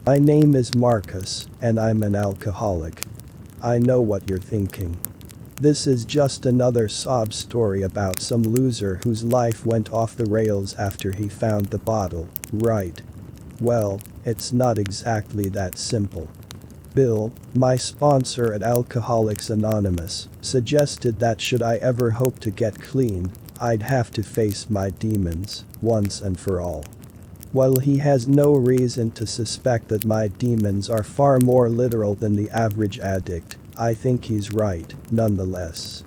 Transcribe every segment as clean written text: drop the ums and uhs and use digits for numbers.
My name is Marcus, and I'm an alcoholic. I know what you're thinking. This is just another sob story about some loser whose life went off the rails after he found the bottle, right? Well, it's not exactly that simple. Bill, my sponsor at Alcoholics Anonymous, suggested that should I ever hope to get clean, I'd have to face my demons, once and for all. While he has no reason to suspect that my demons are far more literal than the average addict, I think he's right, nonetheless.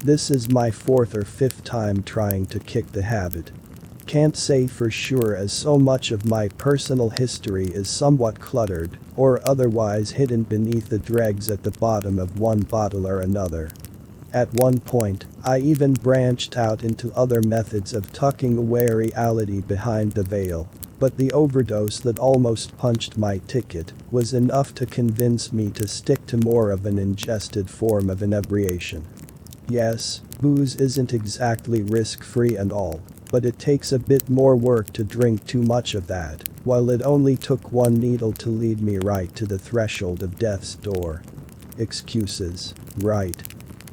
This is my fourth or fifth time trying to kick the habit. Can't say for sure as so much of my personal history is somewhat cluttered, or otherwise hidden beneath the dregs at the bottom of one bottle or another. At one point, I even branched out into other methods of tucking away reality behind the veil. But the overdose that almost punched my ticket was enough to convince me to stick to more of an ingested form of inebriation. Yes, booze isn't exactly risk-free and all, but it takes a bit more work to drink too much of that, while it only took one needle to lead me right to the threshold of death's door. Excuses, right?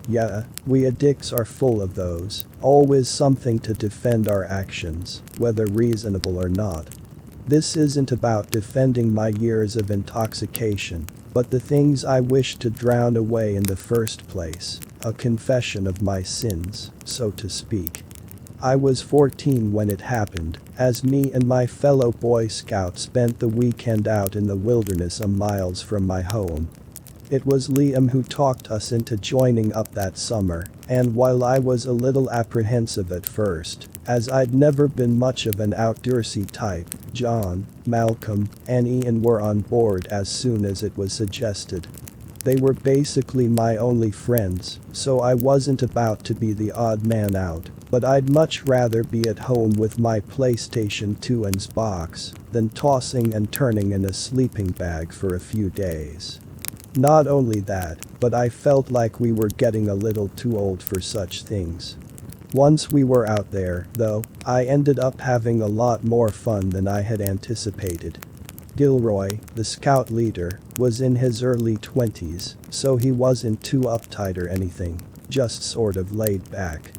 Yeah, we addicts are full of those, always something to defend our actions, whether reasonable or not. This isn't about defending my years of intoxication, but the things I wish to drown away in the first place, a confession of my sins, so to speak. I was 14 when it happened, as me and my fellow Boy Scout spent the weekend out in the wilderness miles from my home. It was Liam who talked us into joining up that summer, and while I was a little apprehensive at first, as I'd never been much of an outdoorsy type, John, Malcolm, and Ian were on board as soon as it was suggested. They were basically my only friends, so I wasn't about to be the odd man out, but I'd much rather be at home with my PlayStation 2 and Xbox than tossing and turning in a sleeping bag for a few days. Not only that, but I felt like we were getting a little too old for such things. Once we were out there, though, I ended up having a lot more fun than I had anticipated. Gilroy, the scout leader, was in his early 20s, so he wasn't too uptight or anything, just sort of laid back.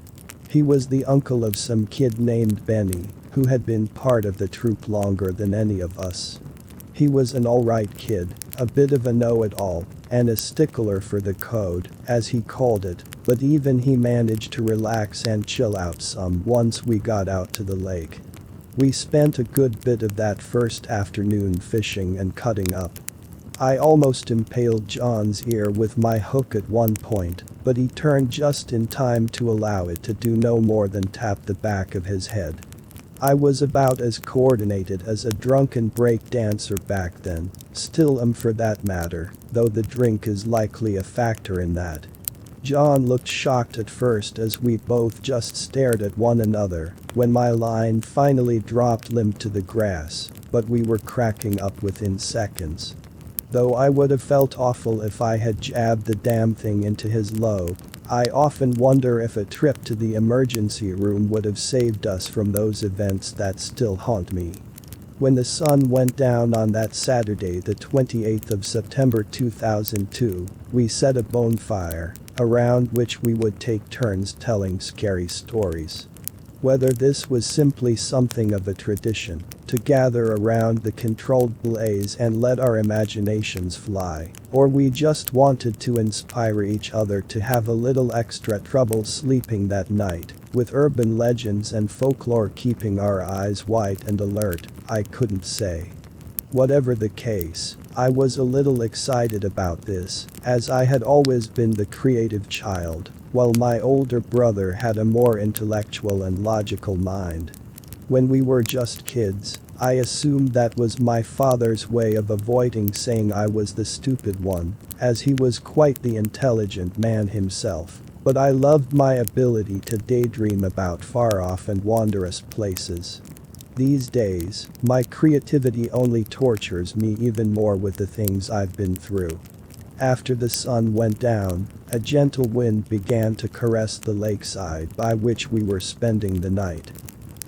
He was the uncle of some kid named Benny, who had been part of the troop longer than any of us. He was an alright kid, a bit of a know-it-all, and a stickler for the code, as he called it, but even he managed to relax and chill out some once we got out to the lake. We spent a good bit of that first afternoon fishing and cutting up. I almost impaled John's ear with my hook at one point, but he turned just in time to allow it to do no more than tap the back of his head. I was about as coordinated as a drunken break dancer back then, still am for that matter, though the drink is likely a factor in that. John looked shocked at first as we both just stared at one another when my line finally dropped limp to the grass, but we were cracking up within seconds. Though I would have felt awful if I had jabbed the damn thing into his lobe, I often wonder if a trip to the emergency room would have saved us from those events that still haunt me. When the sun went down on that Saturday, the 28th of September 2002, we set a bonfire, around which we would take turns telling scary stories. Whether this was simply something of a tradition, to gather around the controlled blaze and let our imaginations fly, or we just wanted to inspire each other to have a little extra trouble sleeping that night, with urban legends and folklore keeping our eyes wide and alert, I couldn't say. Whatever the case, I was a little excited about this, as I had always been the creative child, while my older brother had a more intellectual and logical mind. When we were just kids, I assumed that was my father's way of avoiding saying I was the stupid one, as he was quite the intelligent man himself, but I loved my ability to daydream about far-off and wondrous places. These days, my creativity only tortures me even more with the things I've been through. After the sun went down, a gentle wind began to caress the lakeside by which we were spending the night.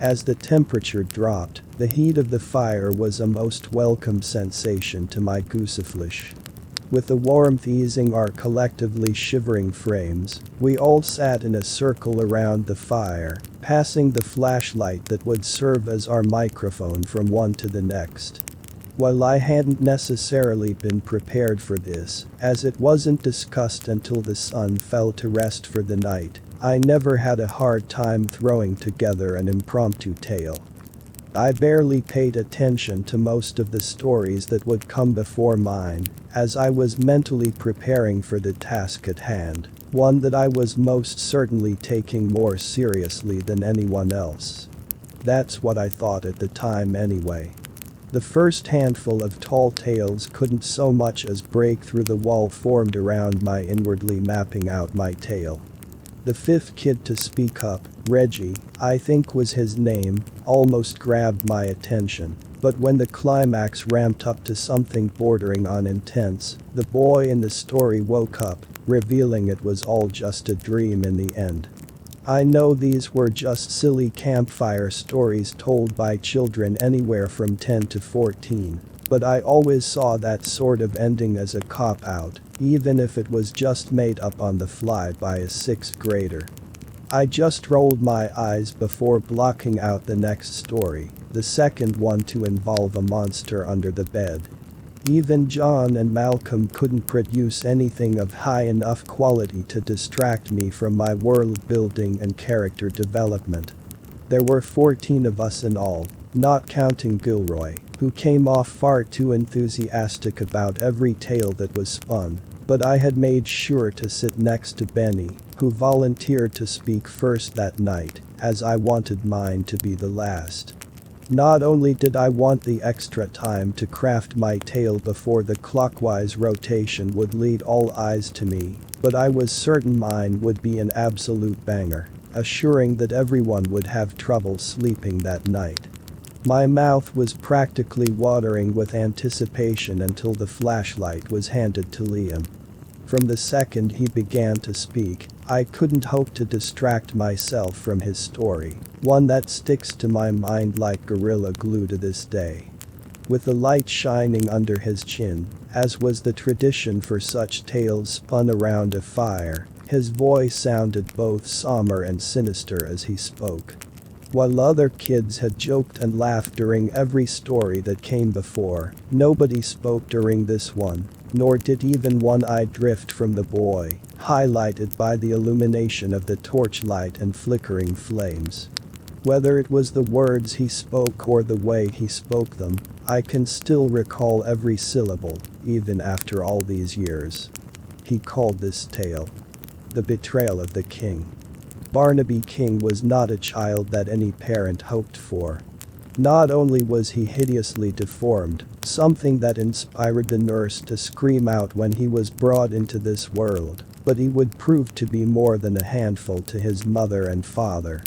As the temperature dropped, the heat of the fire was a most welcome sensation to my gooseflesh. With the warmth easing our collectively shivering frames, we all sat in a circle around the fire, passing the flashlight that would serve as our microphone from one to the next. While I hadn't necessarily been prepared for this, as it wasn't discussed until the sun fell to rest for the night, I never had a hard time throwing together an impromptu tale. I barely paid attention to most of the stories that would come before mine, as I was mentally preparing for the task at hand, one that I was most certainly taking more seriously than anyone else. That's what I thought at the time anyway. The first handful of tall tales couldn't so much as break through the wall formed around my inwardly mapping out my tale. The fifth kid to speak up, Reggie, I think was his name, almost grabbed my attention, but when the climax ramped up to something bordering on intense, the boy in the story woke up, revealing it was all just a dream in the end. I know these were just silly campfire stories told by children anywhere from 10 to 14, but I always saw that sort of ending as a cop-out, even if it was just made up on the fly by a 6th grader. I just rolled my eyes before blocking out the next story, the second one to involve a monster under the bed. Even John and Malcolm couldn't produce anything of high enough quality to distract me from my world building and character development. There were 14 of us in all, not counting Gilroy, who came off far too enthusiastic about every tale that was spun, but I had made sure to sit next to Benny, who volunteered to speak first that night, as I wanted mine to be the last. Not only did I want the extra time to craft my tale before the clockwise rotation would lead all eyes to me, but I was certain mine would be an absolute banger, assuring that everyone would have trouble sleeping that night. My mouth was practically watering with anticipation until the flashlight was handed to Liam. From the second he began to speak, I couldn't hope to distract myself from his story, one that sticks to my mind like gorilla glue to this day. With the light shining under his chin, as was the tradition for such tales spun around a fire, his voice sounded both somber and sinister as he spoke. While other kids had joked and laughed during every story that came before, nobody spoke during this one, nor did even one eye drift from the boy, highlighted by the illumination of the torchlight and flickering flames. Whether it was the words he spoke or the way he spoke them, I can still recall every syllable, even after all these years. He called this tale The Betrayal of the King. Barnaby King was not a child that any parent hoped for. Not only was he hideously deformed, something that inspired the nurse to scream out when he was brought into this world, but he would prove to be more than a handful to his mother and father.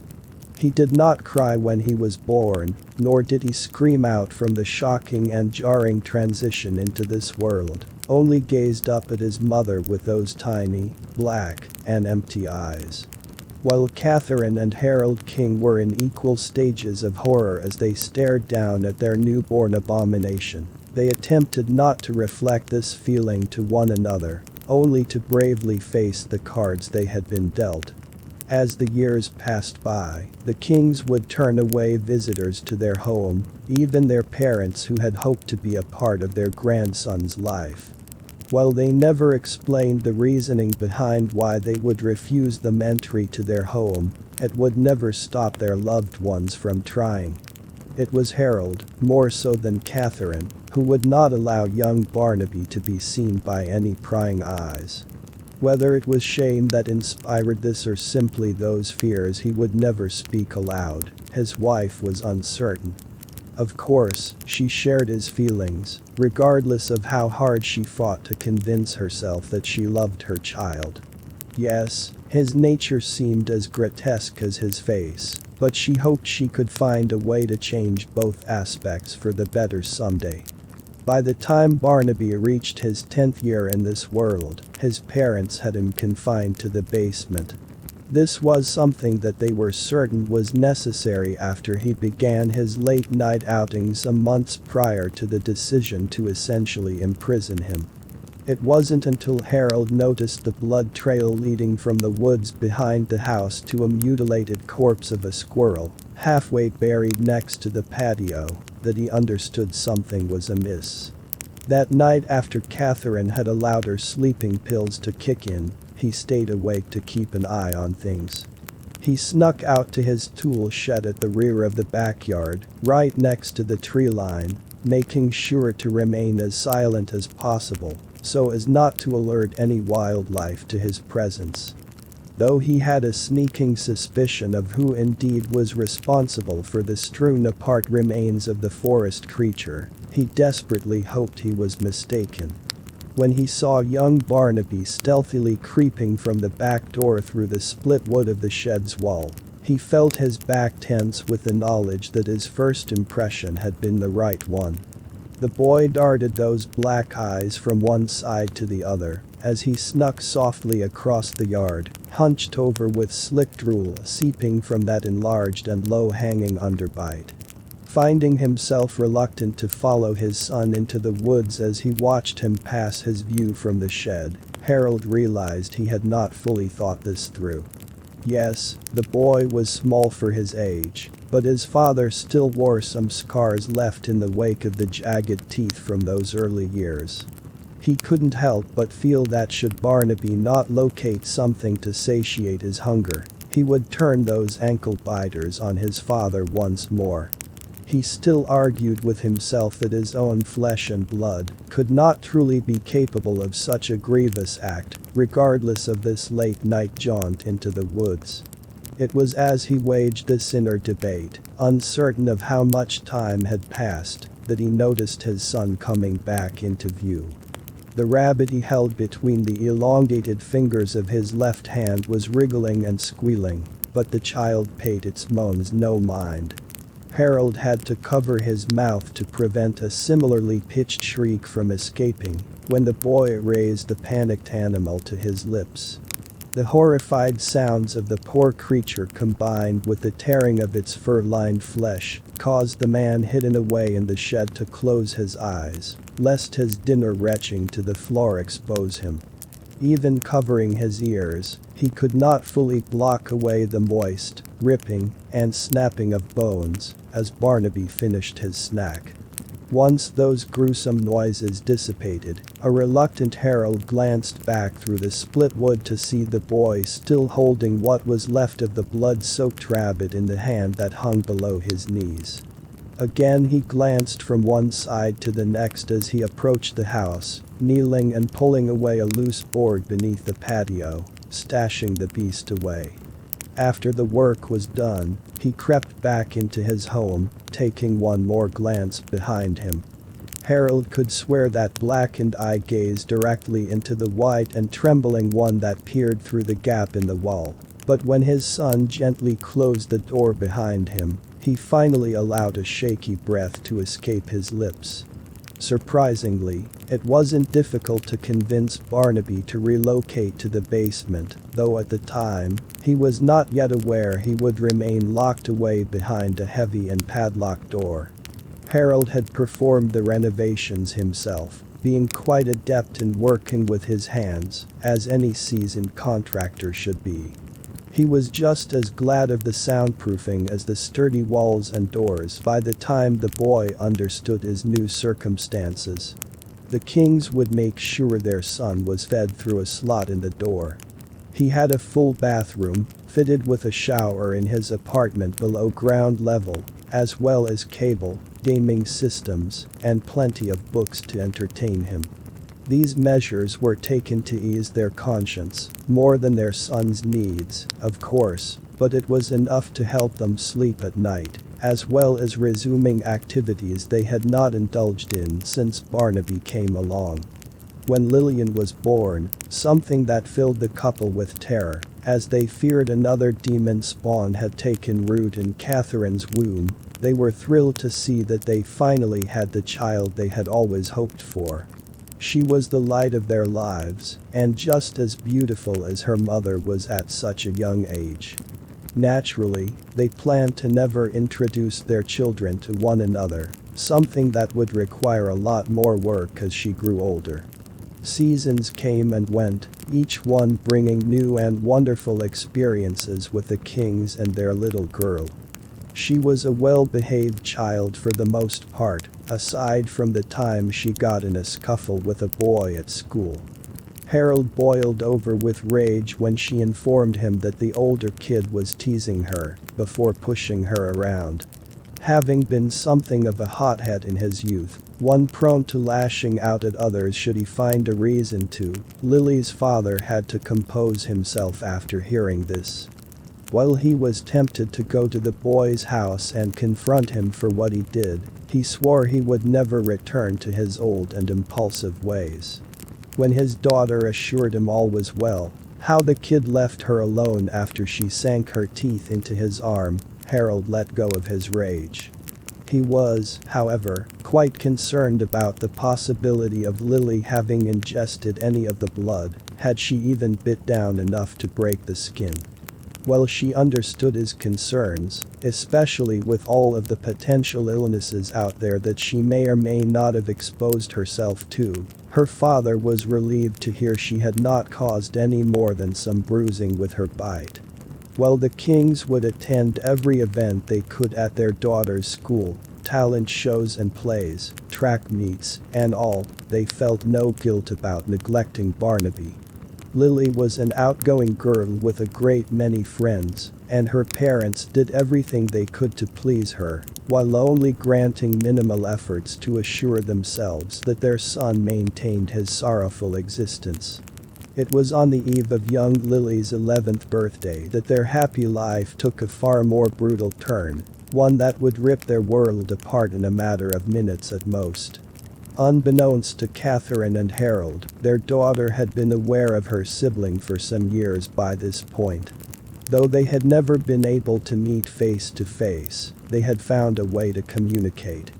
He did not cry when he was born, nor did he scream out from the shocking and jarring transition into this world, only gazed up at his mother with those tiny, black, and empty eyes. While Catherine and Harold King were in equal stages of horror as they stared down at their newborn abomination, they attempted not to reflect this feeling to one another, only to bravely face the cards they had been dealt. As the years passed by, the Kings would turn away visitors to their home, even their parents who had hoped to be a part of their grandson's life. While they never explained the reasoning behind why they would refuse them entry to their home, it would never stop their loved ones from trying. It was Harold, more so than Catherine, who would not allow young Barnaby to be seen by any prying eyes. Whether it was shame that inspired this or simply those fears he would never speak aloud, his wife was uncertain. Of course, she shared his feelings, regardless of how hard she fought to convince herself that she loved her child. Yes, his nature seemed as grotesque as his face, but she hoped she could find a way to change both aspects for the better someday. By the time Barnaby reached his 10th year in this world, his parents had him confined to the basement. This was something that they were certain was necessary after he began his late-night outing some months prior to the decision to essentially imprison him. It wasn't until Harold noticed the blood trail leading from the woods behind the house to a mutilated corpse of a squirrel, halfway buried next to the patio, that he understood something was amiss. That night after Catherine had allowed her sleeping pills to kick in, he stayed awake to keep an eye on things. He snuck out to his tool shed at the rear of the backyard, right next to the tree line, making sure to remain as silent as possible, so as not to alert any wildlife to his presence. Though he had a sneaking suspicion of who indeed was responsible for the strewn-apart remains of the forest creature, he desperately hoped he was mistaken. When he saw young Barnaby stealthily creeping from the back door through the split wood of the shed's wall, he felt his back tense with the knowledge that his first impression had been the right one. The boy darted those black eyes from one side to the other as he snuck softly across the yard, hunched over with slick drool seeping from that enlarged and low-hanging underbite. Finding himself reluctant to follow his son into the woods as he watched him pass his view from the shed, Harold realized he had not fully thought this through. Yes, the boy was small for his age, but his father still wore some scars left in the wake of the jagged teeth from those early years. He couldn't help but feel that should Barnaby not locate something to satiate his hunger, he would turn those ankle biters on his father once more. He still argued with himself that his own flesh and blood could not truly be capable of such a grievous act, regardless of this late-night jaunt into the woods. It was as he waged this inner debate, uncertain of how much time had passed, that he noticed his son coming back into view. The rabbit he held between the elongated fingers of his left hand was wriggling and squealing, but the child paid its moans no mind. Harold had to cover his mouth to prevent a similarly pitched shriek from escaping when the boy raised the panicked animal to his lips. The horrified sounds of the poor creature combined with the tearing of its fur-lined flesh caused the man hidden away in the shed to close his eyes, lest his dinner retching to the floor expose him. Even covering his ears, he could not fully block away the moist, ripping, and snapping of bones as Barnaby finished his snack. Once those gruesome noises dissipated, a reluctant Harold glanced back through the split wood to see the boy still holding what was left of the blood-soaked rabbit in the hand that hung below his knees. Again he glanced from one side to the next as he approached the house, kneeling and pulling away a loose board beneath the patio, stashing the beast away. After the work was done, he crept back into his home, taking one more glance behind him. Harold could swear that blackened eye gazed directly into the white and trembling one that peered through the gap in the wall, but when his son gently closed the door behind him, he finally allowed a shaky breath to escape his lips. Surprisingly, it wasn't difficult to convince Barnaby to relocate to the basement, though at the time, he was not yet aware he would remain locked away behind a heavy and padlocked door. Harold had performed the renovations himself, being quite adept in working with his hands, as any seasoned contractor should be. He was just as glad of the soundproofing as the sturdy walls and doors by the time the boy understood his new circumstances. The Kings would make sure their son was fed through a slot in the door. He had a full bathroom, fitted with a shower in his apartment below ground level, as well as cable, gaming systems, and plenty of books to entertain him. These measures were taken to ease their conscience, more than their son's needs, of course, but it was enough to help them sleep at night, as well as resuming activities they had not indulged in since Barnaby came along. When Lillian was born, something that filled the couple with terror, as they feared another demon spawn had taken root in Catherine's womb, they were thrilled to see that they finally had the child they had always hoped for. She was the light of their lives, and just as beautiful as her mother was at such a young age. Naturally, they planned to never introduce their children to one another, something that would require a lot more work as she grew older. Seasons came and went, each one bringing new and wonderful experiences with the kings and their little girl. She was a well-behaved child for the most part, aside from the time she got in a scuffle with a boy at school. Harold boiled over with rage when she informed him that the older kid was teasing her before pushing her around. Having been something of a hothead in his youth, one prone to lashing out at others should he find a reason to, Lily's father had to compose himself after hearing this. While he was tempted to go to the boy's house and confront him for what he did, he swore he would never return to his old and impulsive ways. When his daughter assured him all was well, how the kid left her alone after she sank her teeth into his arm, Harold let go of his rage. He was, however, quite concerned about the possibility of Lily having ingested any of the blood, had she even bit down enough to break the skin. While she understood his concerns, especially with all of the potential illnesses out there that she may or may not have exposed herself to, her father was relieved to hear she had not caused any more than some bruising with her bite. While the Kings would attend every event they could at their daughter's school, talent shows and plays, track meets, and all, they felt no guilt about neglecting Barnaby. Lily was an outgoing girl with a great many friends, and her parents did everything they could to please her, while only granting minimal efforts to assure themselves that their son maintained his sorrowful existence. It was on the eve of young Lily's 11th birthday that their happy life took a far more brutal turn, one that would rip their world apart in a matter of minutes at most. Unbeknownst to Catherine and Harold, their daughter had been aware of her sibling for some years by this point. Though they had never been able to meet face to face, they had found a way to communicate.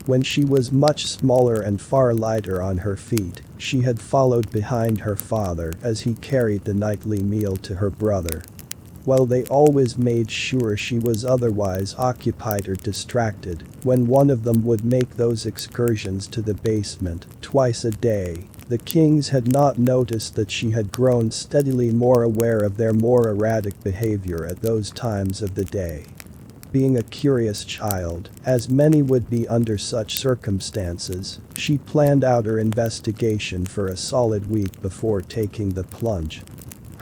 When she was much smaller and far lighter on her feet, she had followed behind her father as he carried the nightly meal to her brother. While they always made sure she was otherwise occupied or distracted, when one of them would make those excursions to the basement twice a day, the Kings had not noticed that she had grown steadily more aware of their more erratic behavior at those times of the day. Being a curious child, as many would be under such circumstances, she planned out her investigation for a solid week before taking the plunge.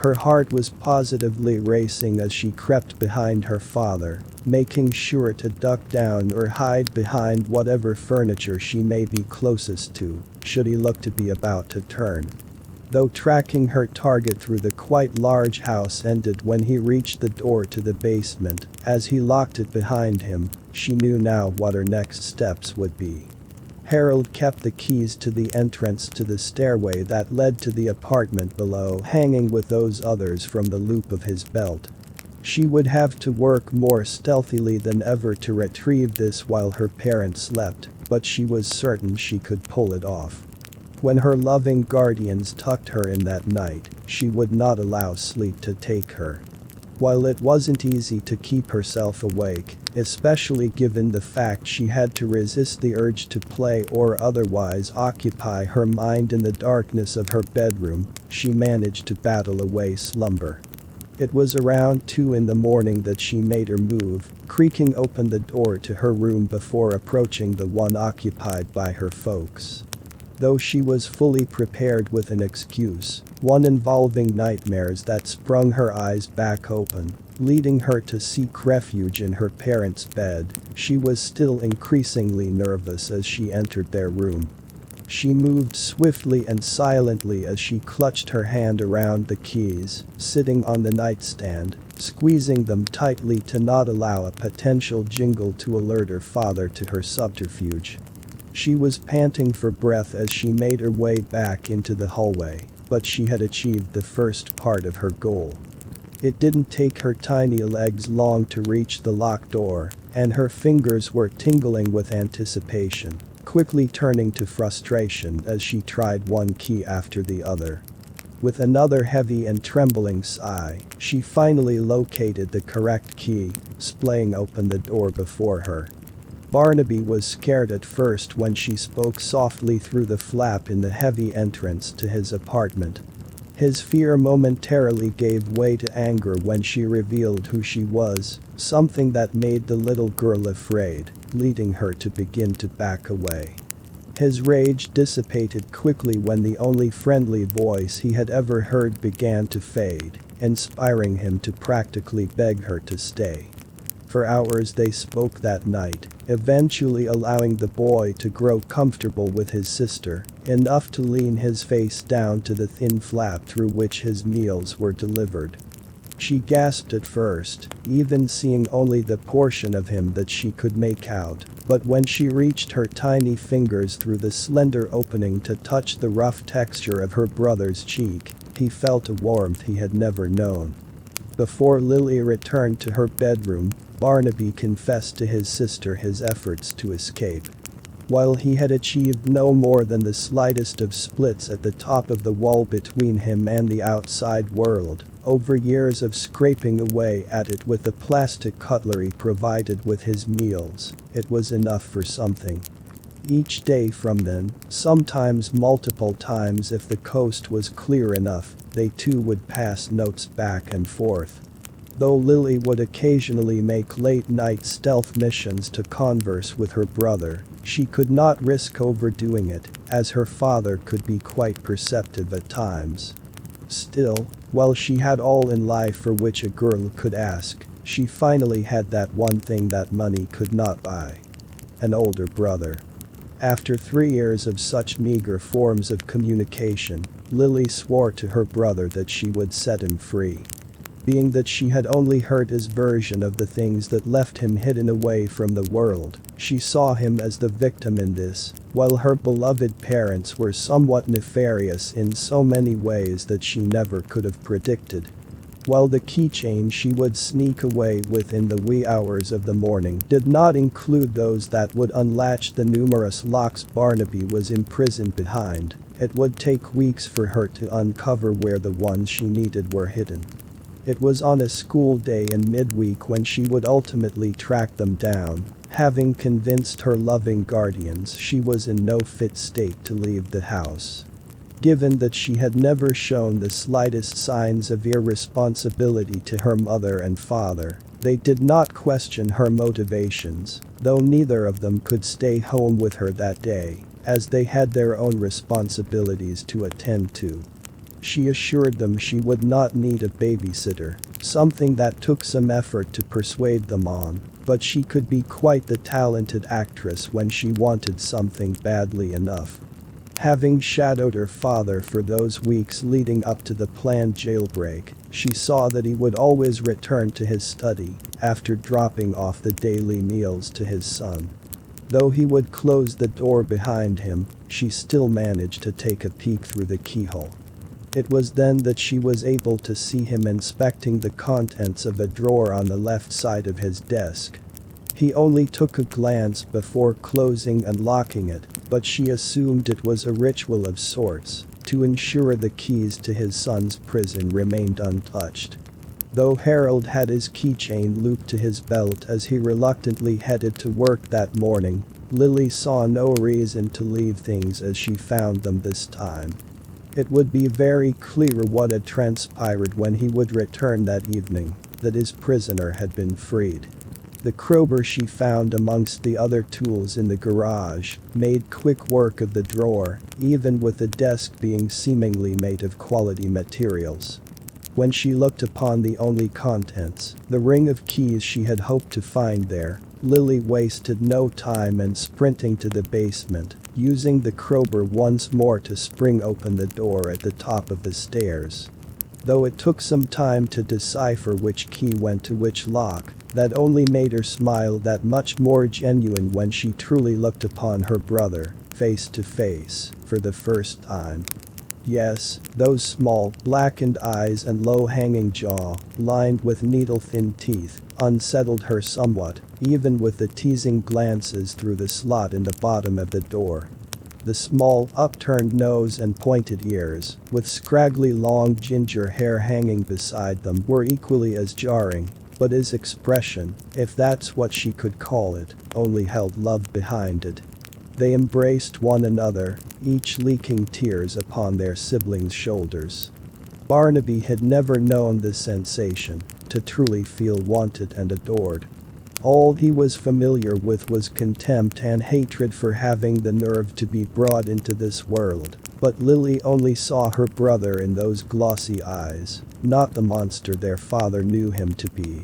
Her heart was positively racing as she crept behind her father, making sure to duck down or hide behind whatever furniture she may be closest to, should he look to be about to turn. Though tracking her target through the quite large house ended when he reached the door to the basement, as he locked it behind him, she knew now what her next steps would be. Harold kept the keys to the entrance to the stairway that led to the apartment below hanging with those others from the loop of his belt. She would have to work more stealthily than ever to retrieve this while her parents slept, but she was certain she could pull it off. When her loving guardians tucked her in that night, she would not allow sleep to take her. While it wasn't easy to keep herself awake, especially given the fact she had to resist the urge to play or otherwise occupy her mind in the darkness of her bedroom, she managed to battle away slumber. It was around 2 in the morning that she made her move, creaking open the door to her room before approaching the one occupied by her folks. Though she was fully prepared with an excuse, one involving nightmares that sprung her eyes back open, leading her to seek refuge in her parents' bed, she was still increasingly nervous as she entered their room. She moved swiftly and silently as she clutched her hand around the keys, sitting on the nightstand, squeezing them tightly to not allow a potential jingle to alert her father to her subterfuge. She was panting for breath as she made her way back into the hallway, but she had achieved the first part of her goal. It didn't take her tiny legs long to reach the locked door, and her fingers were tingling with anticipation, quickly turning to frustration as she tried one key after the other. With another heavy and trembling sigh, she finally located the correct key, splaying open the door before her. Barnaby was scared at first when she spoke softly through the flap in the heavy entrance to his apartment. His fear momentarily gave way to anger when she revealed who she was, something that made the little girl afraid, leading her to begin to back away. His rage dissipated quickly when the only friendly voice he had ever heard began to fade, inspiring him to practically beg her to stay. For hours they spoke that night, eventually allowing the boy to grow comfortable with his sister, enough to lean his face down to the thin flap through which his meals were delivered. She gasped at first, even seeing only the portion of him that she could make out, but when she reached her tiny fingers through the slender opening to touch the rough texture of her brother's cheek, he felt a warmth he had never known. Before Lily returned to her bedroom, Barnaby confessed to his sister his efforts to escape. While he had achieved no more than the slightest of splits at the top of the wall between him and the outside world, over years of scraping away at it with the plastic cutlery provided with his meals, it was enough for something. Each day from then, sometimes multiple times if the coast was clear enough, they two would pass notes back and forth. Though Lily would occasionally make late-night stealth missions to converse with her brother, she could not risk overdoing it, as her father could be quite perceptive at times. Still, while she had all in life for which a girl could ask, she finally had that one thing that money could not buy. An older brother. After 3 years of such meager forms of communication, Lily swore to her brother that she would set him free. Being that she had only heard his version of the things that left him hidden away from the world, she saw him as the victim in this, while her beloved parents were somewhat nefarious in so many ways that she never could have predicted. While the keychain she would sneak away with in the wee hours of the morning did not include those that would unlatch the numerous locks Barnaby was imprisoned behind, it would take weeks for her to uncover where the ones she needed were hidden. It was on a school day in midweek when she would ultimately track them down, having convinced her loving guardians she was in no fit state to leave the house. Given that she had never shown the slightest signs of irresponsibility to her mother and father, they did not question her motivations, though neither of them could stay home with her that day, as they had their own responsibilities to attend to. She assured them she would not need a babysitter, something that took some effort to persuade them on, but she could be quite the talented actress when she wanted something badly enough. Having shadowed her father for those weeks leading up to the planned jailbreak, she saw that he would always return to his study after dropping off the daily meals to his son. Though he would close the door behind him, she still managed to take a peek through the keyhole. It was then that she was able to see him inspecting the contents of a drawer on the left side of his desk. He only took a glance before closing and locking it, but she assumed it was a ritual of sorts, to ensure the keys to his son's prison remained untouched. Though Harold had his keychain looped to his belt as he reluctantly headed to work that morning, Lily saw no reason to leave things as she found them this time. It would be very clear what had transpired when he would return that evening, that his prisoner had been freed. The crowbar she found amongst the other tools in the garage made quick work of the drawer, even with the desk being seemingly made of quality materials. When she looked upon the only contents, the ring of keys she had hoped to find there, Lily wasted no time and sprinting to the basement, using the crowbar once more to spring open the door at the top of the stairs. Though it took some time to decipher which key went to which lock, that only made her smile that much more genuine when she truly looked upon her brother, face to face, for the first time. Yes, those small, blackened eyes and low-hanging jaw, lined with needle-thin teeth, unsettled her somewhat, even with the teasing glances through the slot in the bottom of the door. The small, upturned nose and pointed ears, with scraggly long ginger hair hanging beside them, were equally as jarring, but his expression, if that's what she could call it, only held love behind it. They embraced one another, each leaking tears upon their siblings' shoulders. Barnaby had never known the sensation, to truly feel wanted and adored. All he was familiar with was contempt and hatred for having the nerve to be brought into this world, but Lily only saw her brother in those glossy eyes, not the monster their father knew him to be.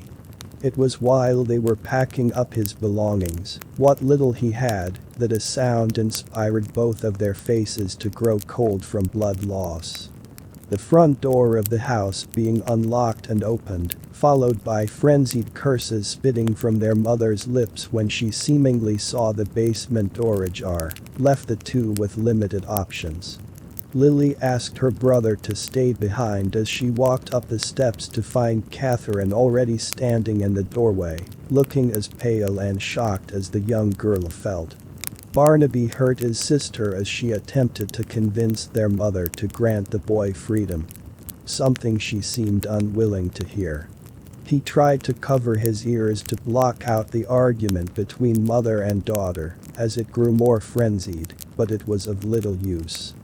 It was while they were packing up his belongings, what little he had, that a sound inspired both of their faces to grow cold from blood loss. The front door of the house being unlocked and opened, followed by frenzied curses spitting from their mother's lips when she seemingly saw the basement door ajar, left the two with limited options. Lily asked her brother to stay behind as she walked up the steps to find Catherine already standing in the doorway, looking as pale and shocked as the young girl felt. Barnaby heard his sister as she attempted to convince their mother to grant the boy freedom. Something she seemed unwilling to hear. He tried to cover his ears to block out the argument between mother and daughter as it grew more frenzied, but it was of little use.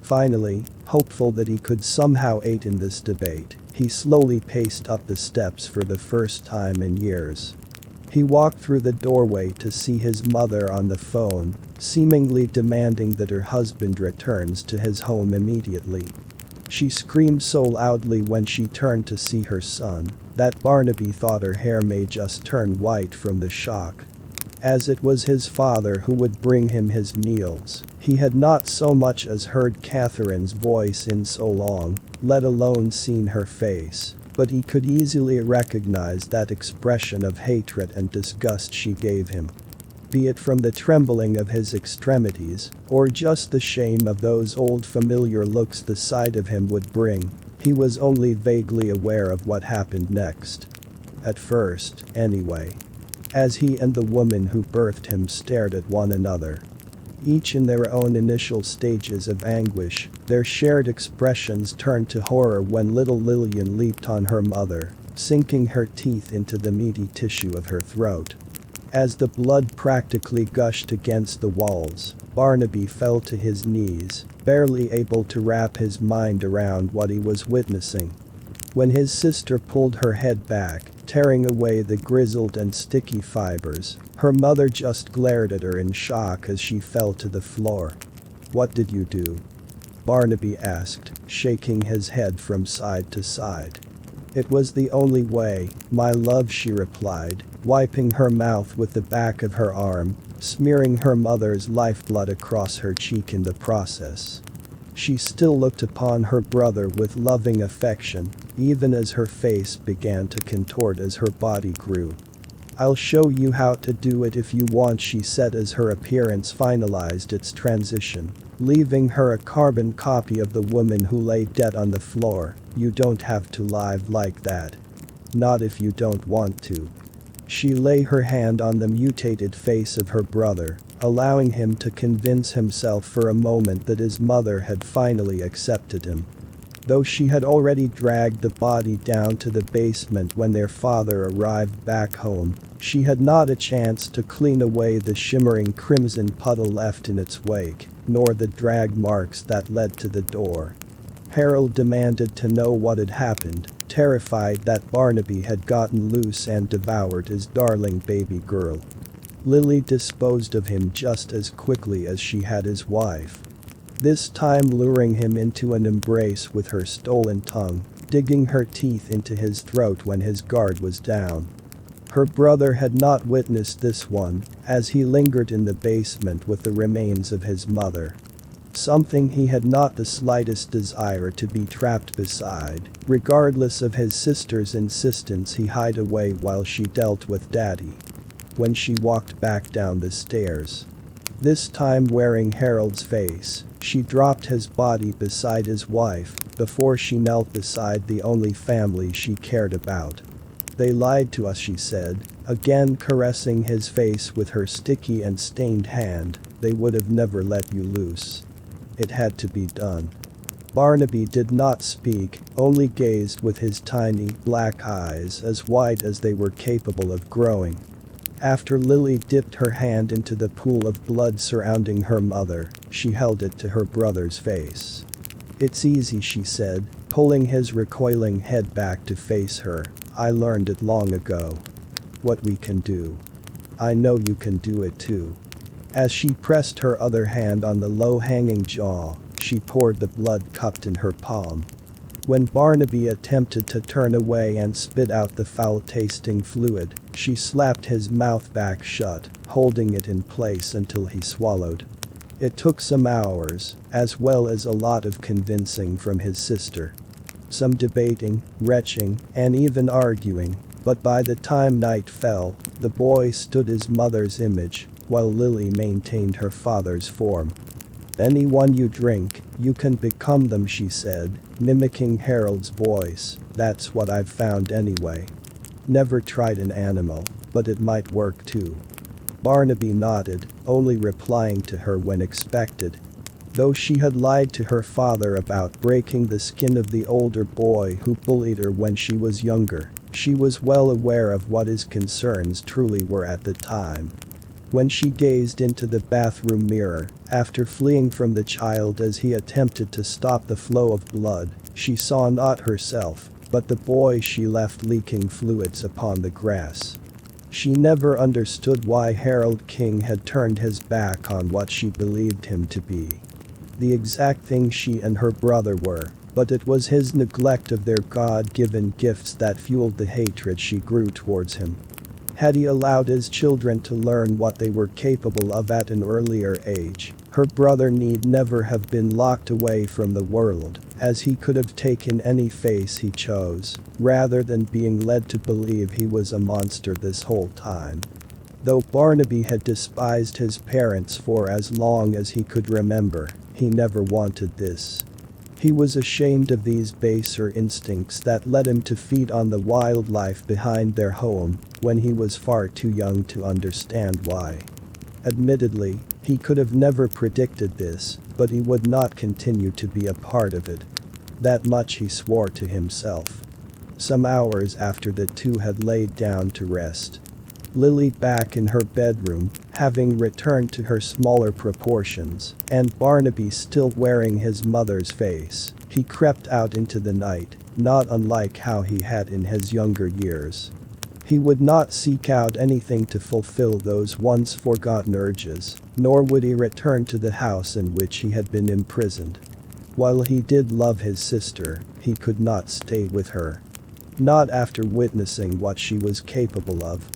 Finally, hopeful that he could somehow aid in this debate, he slowly paced up the steps for the first time in years. He walked through the doorway to see his mother on the phone, seemingly demanding that her husband returns to his home immediately. She screamed so loudly when she turned to see her son that Barnaby thought her hair may just turn white from the shock. As it was his father who would bring him his meals, he had not so much as heard Catherine's voice in so long, let alone seen her face, but he could easily recognize that expression of hatred and disgust she gave him. Be it from the trembling of his extremities, or just the shame of those old familiar looks the sight of him would bring, he was only vaguely aware of what happened next. At first, anyway. As he and the woman who birthed him stared at one another. Each in their own initial stages of anguish, their shared expressions turned to horror when little Lillian leaped on her mother, sinking her teeth into the meaty tissue of her throat. As the blood practically gushed against the walls, Barnaby fell to his knees, barely able to wrap his mind around what he was witnessing. When his sister pulled her head back, tearing away the grizzled and sticky fibers, her mother just glared at her in shock as she fell to the floor. "What did you do?" Barnaby asked, shaking his head from side to side. "It was the only way, my love," she replied, wiping her mouth with the back of her arm, smearing her mother's lifeblood across her cheek in the process. She still looked upon her brother with loving affection, even as her face began to contort as her body grew. "I'll show you how to do it if you want," she said as her appearance finalized its transition, leaving her a carbon copy of the woman who lay dead on the floor. "You don't have to lie like that. Not if you don't want to." She lay her hand on the mutated face of her brother, allowing him to convince himself for a moment that his mother had finally accepted him. Though she had already dragged the body down to the basement when their father arrived back home, she had not a chance to clean away the shimmering crimson puddle left in its wake, nor the drag marks that led to the door. Harold demanded to know what had happened, terrified that Barnaby had gotten loose and devoured his darling baby girl. Lily disposed of him just as quickly as she had his wife. This time luring him into an embrace with her stolen tongue, digging her teeth into his throat when his guard was down. Her brother had not witnessed this one, as he lingered in the basement with the remains of his mother. Something he had not the slightest desire to be trapped beside. Regardless of his sister's insistence, he hid away while she dealt with Daddy. When she walked back down the stairs, This time wearing Harold's face, she dropped his body beside his wife before she knelt beside the only family she cared about. "They lied to us," she said, again caressing his face with her sticky and stained hand. "They would have never let you loose. It had to be done." Barnaby did not speak, only gazed with his tiny, black eyes as wide as they were capable of growing. After Lily dipped her hand into the pool of blood surrounding her mother, she held it to her brother's face. "It's easy," she said, pulling his recoiling head back to face her. "I learned it long ago. What we can do. I know you can do it too." As she pressed her other hand on the low-hanging jaw, she poured the blood cupped in her palm. When Barnaby attempted to turn away and spit out the foul-tasting fluid, she slapped his mouth back shut, holding it in place until he swallowed. It took some hours, as well as a lot of convincing from his sister. Some debating, retching, and even arguing, but by the time night fell, the boy stood his mother's image, while Lily maintained her father's form. "Anyone you drink, you can become them," she said, mimicking Harold's voice. "That's what I've found anyway. Never tried an animal, but it might work too." Barnaby nodded, only replying to her when expected. Though she had lied to her father about breaking the skin of the older boy who bullied her when she was younger, she was well aware of what his concerns truly were at the time. When she gazed into the bathroom mirror, after fleeing from the child as he attempted to stop the flow of blood, she saw not herself, but the boy she left leaking fluids upon the grass. She never understood why Harold King had turned his back on what she believed him to be. The exact thing she and her brother were, but it was his neglect of their God-given gifts that fueled the hatred she grew towards him. Had he allowed his children to learn what they were capable of at an earlier age, her brother need never have been locked away from the world, as he could have taken any face he chose, rather than being led to believe he was a monster this whole time. Though Barnaby had despised his parents for as long as he could remember, he never wanted this. He was ashamed of these baser instincts that led him to feed on the wildlife behind their home when he was far too young to understand why. Admittedly, he could have never predicted this, but he would not continue to be a part of it. That much he swore to himself. Some hours after the two had laid down to rest, Lily back in her bedroom, having returned to her smaller proportions, and Barnaby still wearing his mother's face, he crept out into the night, not unlike how he had in his younger years. He would not seek out anything to fulfill those once forgotten urges, nor would he return to the house in which he had been imprisoned. While he did love his sister, he could not stay with her. Not after witnessing what she was capable of.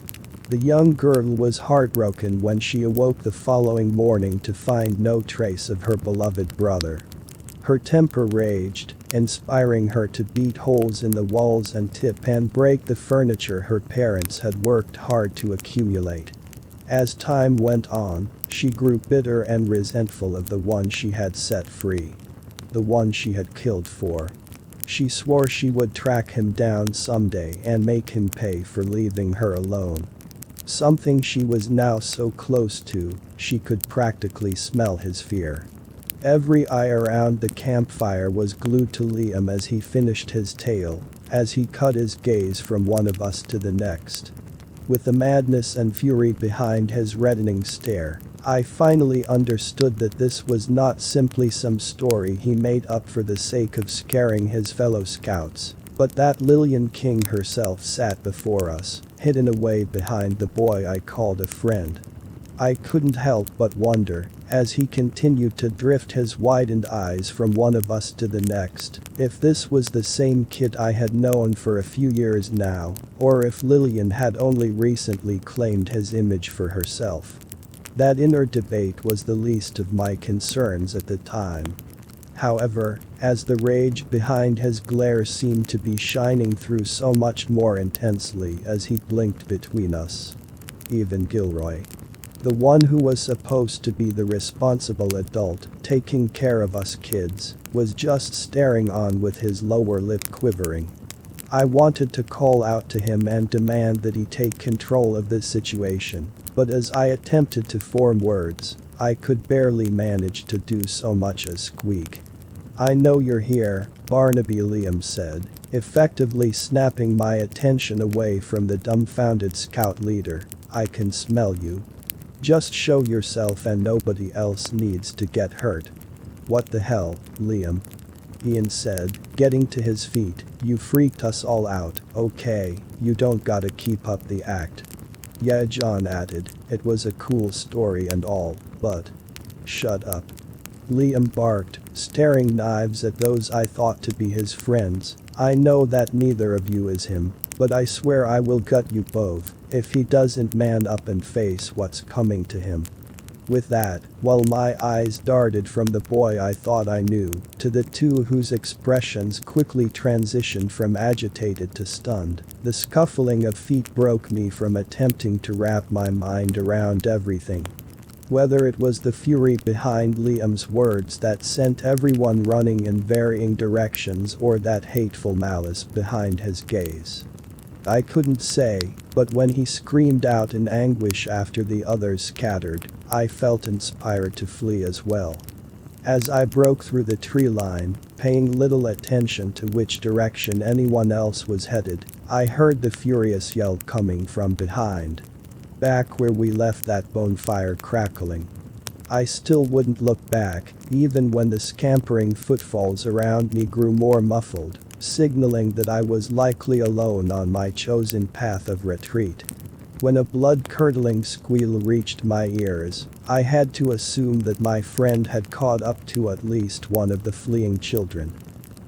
The young girl was heartbroken when she awoke the following morning to find no trace of her beloved brother. Her temper raged, inspiring her to beat holes in the walls and tip and break the furniture her parents had worked hard to accumulate. As time went on, she grew bitter and resentful of the one she had set free. The one she had killed for. She swore she would track him down someday and make him pay for leaving her alone. Something she was now so close to, she could practically smell his fear. Every eye around the campfire was glued to Liam as he finished his tale, as he cut his gaze from one of us to the next. With the madness and fury behind his reddening stare, I finally understood that this was not simply some story he made up for the sake of scaring his fellow scouts, but that Lillian King herself sat before us, hidden away behind the boy I called a friend. I couldn't help but wonder, as he continued to drift his widened eyes from one of us to the next, if this was the same kid I had known for a few years now, or if Lillian had only recently claimed his image for herself. That inner debate was the least of my concerns at the time. However, as the rage behind his glare seemed to be shining through so much more intensely as he blinked between us. Even Gilroy. The one who was supposed to be the responsible adult, taking care of us kids, was just staring on with his lower lip quivering. I wanted to call out to him and demand that he take control of this situation, but as I attempted to form words, I could barely manage to do so much as squeak. "I know you're here, Barnaby," Liam said, effectively snapping my attention away from the dumbfounded scout leader. "I can smell you. Just show yourself and nobody else needs to get hurt." "What the hell, Liam?" Ian said, getting to his feet. "You freaked us all out, okay, you don't gotta keep up the act." "Yeah," John added, "it was a cool story and all, but..." "Shut up," Liam barked, staring knives at those I thought to be his friends. "I know that neither of you is him, but I swear I will gut you both if he doesn't man up and face what's coming to him." With that, while my eyes darted from the boy I thought I knew to the two whose expressions quickly transitioned from agitated to stunned, the scuffling of feet broke me from attempting to wrap my mind around everything. Whether it was the fury behind Liam's words that sent everyone running in varying directions or that hateful malice behind his gaze, I couldn't say, but when he screamed out in anguish after the others scattered, I felt inspired to flee as well. As I broke through the tree line, paying little attention to which direction anyone else was headed, I heard the furious yell coming from behind. Back where we left that bonfire crackling. I still wouldn't look back, even when the scampering footfalls around me grew more muffled, signaling that I was likely alone on my chosen path of retreat. When a blood-curdling squeal reached my ears, I had to assume that my friend had caught up to at least one of the fleeing children.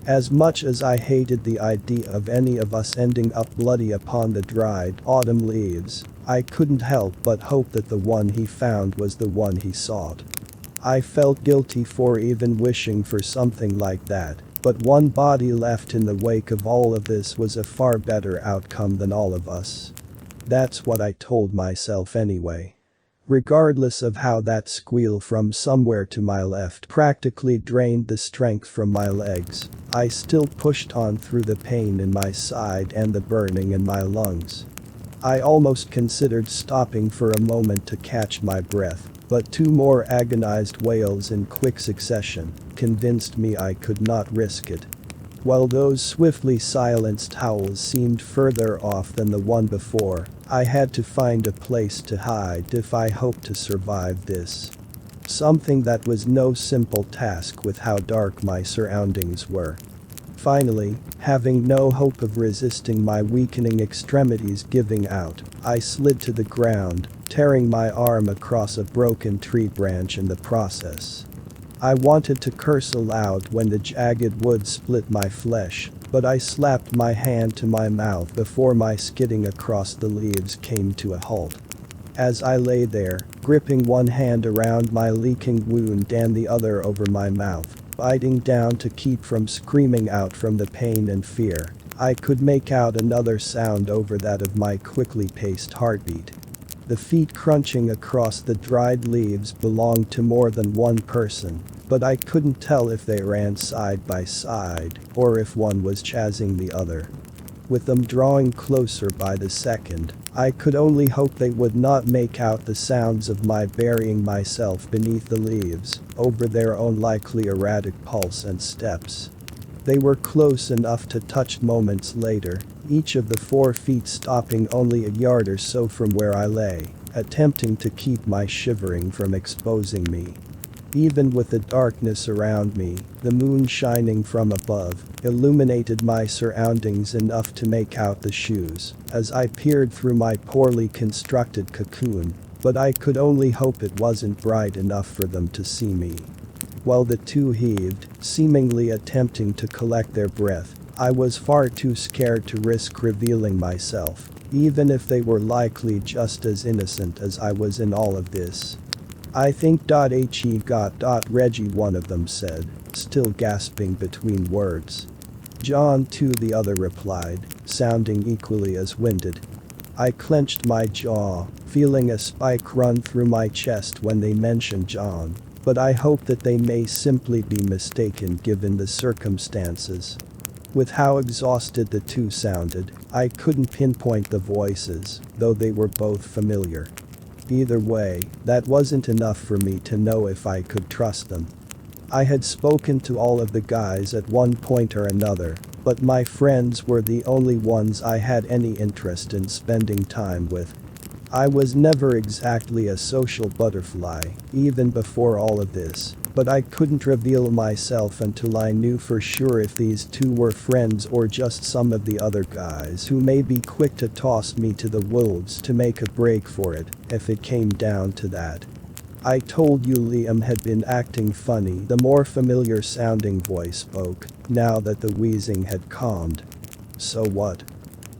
As much as I hated the idea of any of us ending up bloody upon the dried autumn leaves, I couldn't help but hope that the one he found was the one he sought. I felt guilty for even wishing for something like that, but one body left in the wake of all of this was a far better outcome than all of us. That's what I told myself anyway. Regardless of how that squeal from somewhere to my left practically drained the strength from my legs, I still pushed on through the pain in my side and the burning in my lungs. I almost considered stopping for a moment to catch my breath, but two more agonized wails in quick succession convinced me I could not risk it. While those swiftly silenced howls seemed further off than the one before, I had to find a place to hide if I hoped to survive this. Something that was no simple task with how dark my surroundings were. Finally, having no hope of resisting my weakening extremities giving out, I slid to the ground, tearing my arm across a broken tree branch in the process. I wanted to curse aloud when the jagged wood split my flesh, but I slapped my hand to my mouth before my skidding across the leaves came to a halt. As I lay there, gripping one hand around my leaking wound and the other over my mouth, biting down to keep from screaming out from the pain and fear, I could make out another sound over that of my quickly paced heartbeat. The feet crunching across the dried leaves belonged to more than one person, but I couldn't tell if they ran side by side or if one was chasing the other. With them drawing closer by the second, I could only hope they would not make out the sounds of my burying myself beneath the leaves, over their own likely erratic pulse and steps. They were close enough to touch moments later, each of the 4 feet stopping only a yard or so from where I lay, attempting to keep my shivering from exposing me. Even with the darkness around me, the moon shining from above illuminated my surroundings enough to make out the shoes as I peered through my poorly constructed cocoon, but I could only hope it wasn't bright enough for them to see me. While the two heaved, seemingly attempting to collect their breath, I was far too scared to risk revealing myself, even if they were likely just as innocent as I was in all of this. "I think he got Reggie," one of them said, still gasping between words. "John too," the other replied, sounding equally as winded. I clenched my jaw, feeling a spike run through my chest when they mentioned John. But I hope that they may simply be mistaken given the circumstances. With how exhausted the two sounded, I couldn't pinpoint the voices, though they were both familiar. Either way, that wasn't enough for me to know if I could trust them. I had spoken to all of the guys at one point or another, but my friends were the only ones I had any interest in spending time with. I was never exactly a social butterfly, even before all of this, but I couldn't reveal myself until I knew for sure if these two were friends or just some of the other guys who may be quick to toss me to the wolves to make a break for it, if it came down to that. I told you Liam had been acting funny, the more familiar sounding voice spoke, now that the wheezing had calmed. So what?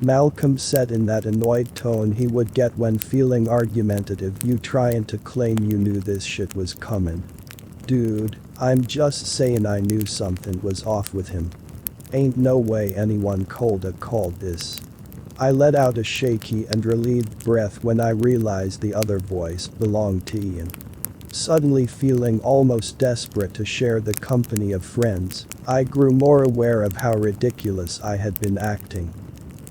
Malcolm said in that annoyed tone he would get when feeling argumentative. You trying to claim you knew this shit was coming? Dude, I'm just saying I knew something was off with him. Ain't no way anyone coulda called this. I let out a shaky and relieved breath when I realized the other voice belonged to Ian. Suddenly feeling almost desperate to share the company of friends, I grew more aware of how ridiculous I had been acting.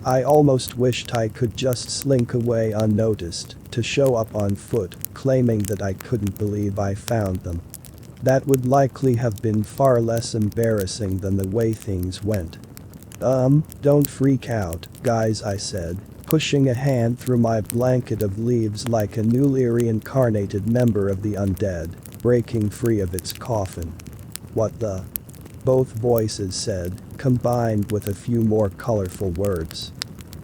I almost wished I could just slink away unnoticed, to show up on foot, claiming that I couldn't believe I found them. That would likely have been far less embarrassing than the way things went. Don't freak out, guys, I said, pushing a hand through my blanket of leaves like a newly reincarnated member of the undead, breaking free of its coffin. What the? Both voices said, combined with a few more colorful words.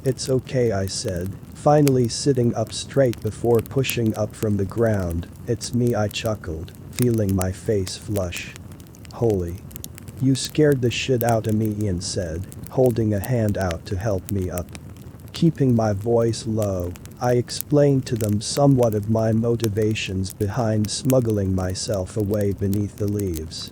It's okay, I said, finally sitting up straight before pushing up from the ground. It's me, I chuckled, feeling my face flush. Holy. You scared the shit out of me, Ian said, holding a hand out to help me up. Keeping my voice low, I explained to them somewhat of my motivations behind smuggling myself away beneath the leaves.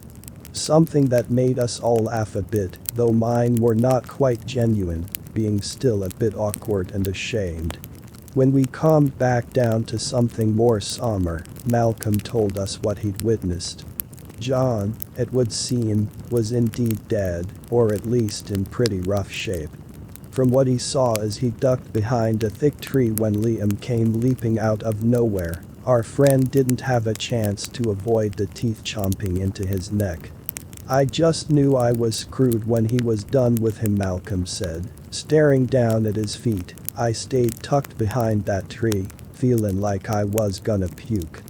Something that made us all laugh a bit, though mine were not quite genuine, being still a bit awkward and ashamed. When we calmed back down to something more somber, Malcolm told us what he'd witnessed. John, it would seem, was indeed dead, or at least in pretty rough shape. From what he saw as he ducked behind a thick tree when Liam came leaping out of nowhere, our friend didn't have a chance to avoid the teeth chomping into his neck. I just knew I was screwed when he was done with him, Malcolm said, staring down at his feet. I stayed tucked behind that tree, feeling like I was gonna puke.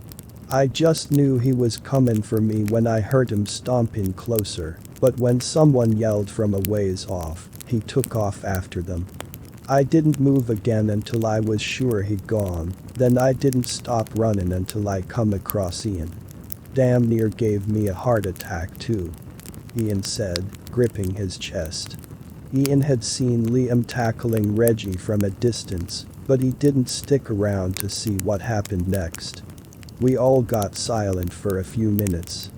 I just knew he was coming for me when I heard him stomping closer, but when someone yelled from a ways off, he took off after them. I didn't move again until I was sure he'd gone, then I didn't stop running until I come across Ian. Damn near gave me a heart attack too. Ian said, gripping his chest. Ian had seen Liam tackling Reggie from a distance, but he didn't stick around to see what happened next. We all got silent for a few minutes.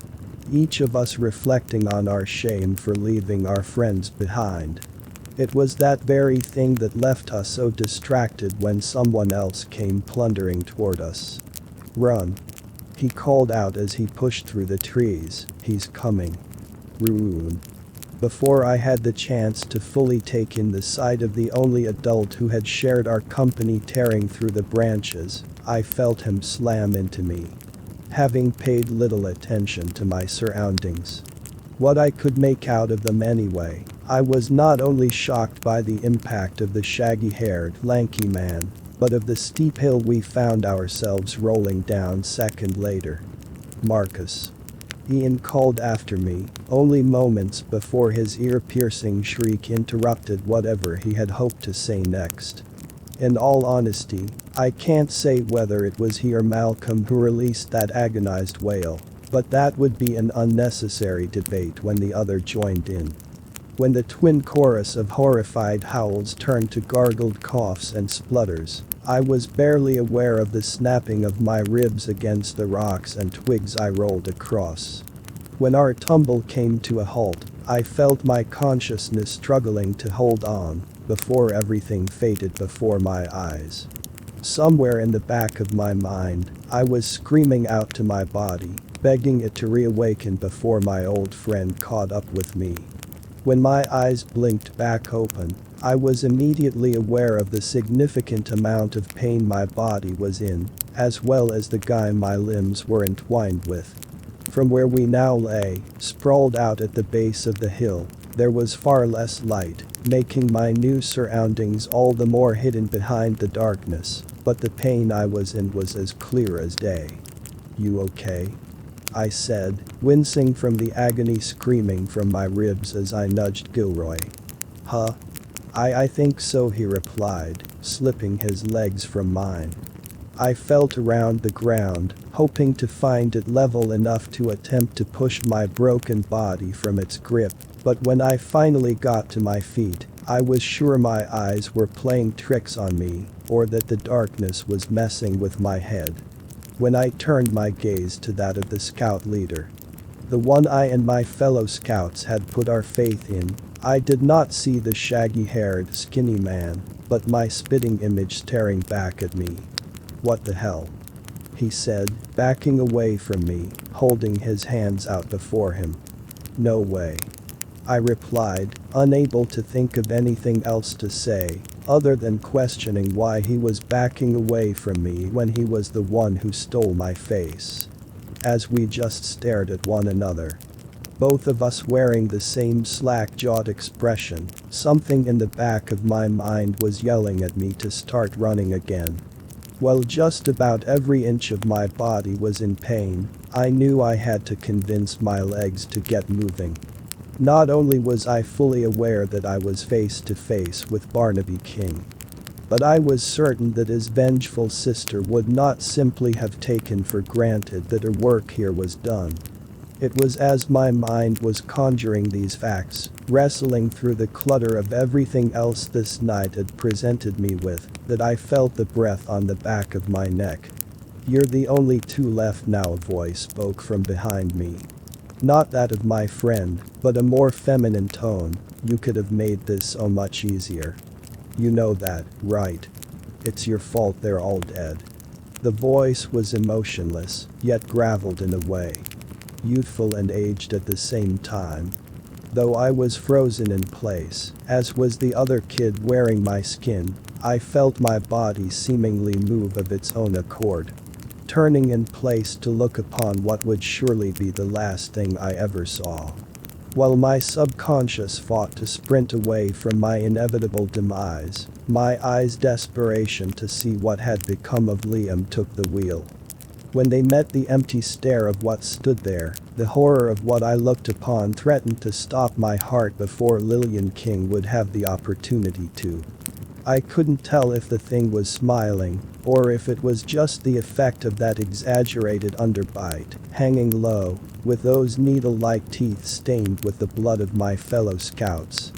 Each of us reflecting on our shame for leaving our friends behind. It was that very thing that left us so distracted when someone else came plundering toward us. Run. He called out as he pushed through the trees. He's coming. Rude. Before I had the chance to fully take in the sight of the only adult who had shared our company tearing through the branches, I felt him slam into me. Having paid little attention to my surroundings. What I could make out of them anyway, I was not only shocked by the impact of the shaggy-haired, lanky man, but of the steep hill we found ourselves rolling down second later. Marcus. Ian called after me, only moments before his ear-piercing shriek interrupted whatever he had hoped to say next. In all honesty, I can't say whether it was he or Malcolm who released that agonized wail, but that would be an unnecessary debate when the other joined in. When the twin chorus of horrified howls turned to gargled coughs and splutters, I was barely aware of the snapping of my ribs against the rocks and twigs I rolled across. When our tumble came to a halt, I felt my consciousness struggling to hold on, before everything faded before my eyes. Somewhere in the back of my mind, I was screaming out to my body, begging it to reawaken before my old friend caught up with me. When my eyes blinked back open, I was immediately aware of the significant amount of pain my body was in, as well as the guy my limbs were entwined with. From where we now lay, sprawled out at the base of the hill, there was far less light, making my new surroundings all the more hidden behind the darkness, but the pain I was in was as clear as day. "You okay?" I said, wincing from the agony screaming from my ribs as I nudged Gilroy. "Huh? I think so," he replied, slipping his legs from mine. I felt around the ground, hoping to find it level enough to attempt to push my broken body from its grip, but when I finally got to my feet, I was sure my eyes were playing tricks on me, or that the darkness was messing with my head. When I turned my gaze to that of the scout leader, the one I and my fellow scouts had put our faith in, I did not see the shaggy-haired, skinny man, but my spitting image staring back at me. "What the hell?" he said, backing away from me, holding his hands out before him. "No way," I replied, unable to think of anything else to say, other than questioning why he was backing away from me when he was the one who stole my face. As we just stared at one another, both of us wearing the same slack-jawed expression, something in the back of my mind was yelling at me to start running again. While just about every inch of my body was in pain, I knew I had to convince my legs to get moving. Not only was I fully aware that I was face to face with Barnaby King, but I was certain that his vengeful sister would not simply have taken for granted that her work here was done. It was as my mind was conjuring these facts, wrestling through the clutter of everything else this night had presented me with, that I felt the breath on the back of my neck. "You're the only two left now," a voice spoke from behind me. Not that of my friend, but a more feminine tone. "You could have made this so much easier. You know that, right? It's your fault they're all dead." The voice was emotionless, yet graveled in a way. Youthful and aged at the same time. Though I was frozen in place, as was the other kid wearing my skin, I felt my body seemingly move of its own accord, turning in place to look upon what would surely be the last thing I ever saw. While my subconscious fought to sprint away from my inevitable demise, my eyes' desperation to see what had become of Liam took the wheel. When they met the empty stare of what stood there, the horror of what I looked upon threatened to stop my heart before Lillian King would have the opportunity to. I couldn't tell if the thing was smiling, or if it was just the effect of that exaggerated underbite, hanging low, with those needle-like teeth stained with the blood of my fellow scouts.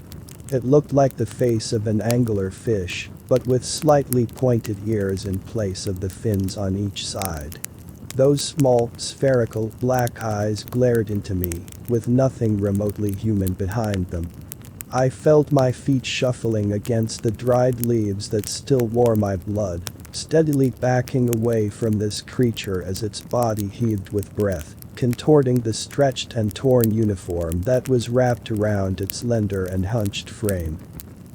It looked like the face of an angler fish, but with slightly pointed ears in place of the fins on each side. Those small, spherical, black eyes glared into me, with nothing remotely human behind them. I felt my feet shuffling against the dried leaves that still wore my blood, steadily backing away from this creature as its body heaved with breath, contorting the stretched and torn uniform that was wrapped around its slender and hunched frame.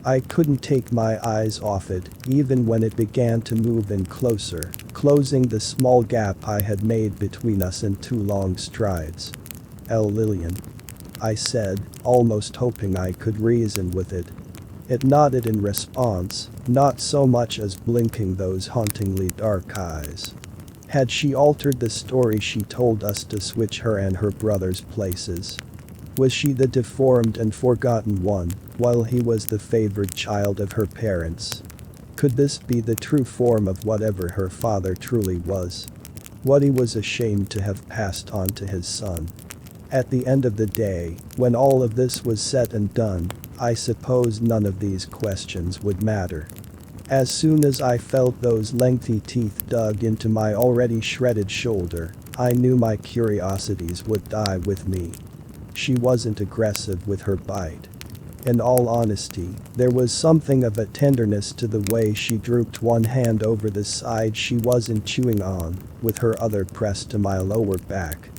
I couldn't take my eyes off it, even when it began to move in closer, closing the small gap I had made between us in 2 long strides. "Lillian," I said, almost hoping I could reason with it. It nodded in response, not so much as blinking those hauntingly dark eyes. Had she altered the story she told us to switch her and her brother's places? Was she the deformed and forgotten one, while he was the favored child of her parents? Could this be the true form of whatever her father truly was? What he was ashamed to have passed on to his son? At the end of the day, when all of this was said and done, I suppose none of these questions would matter. As soon as I felt those lengthy teeth dug into my already shredded shoulder, I knew my curiosities would die with me. She wasn't aggressive with her bite. In all honesty, there was something of a tenderness to the way she drooped one hand over the side she wasn't chewing on, with her other pressed to my lower back.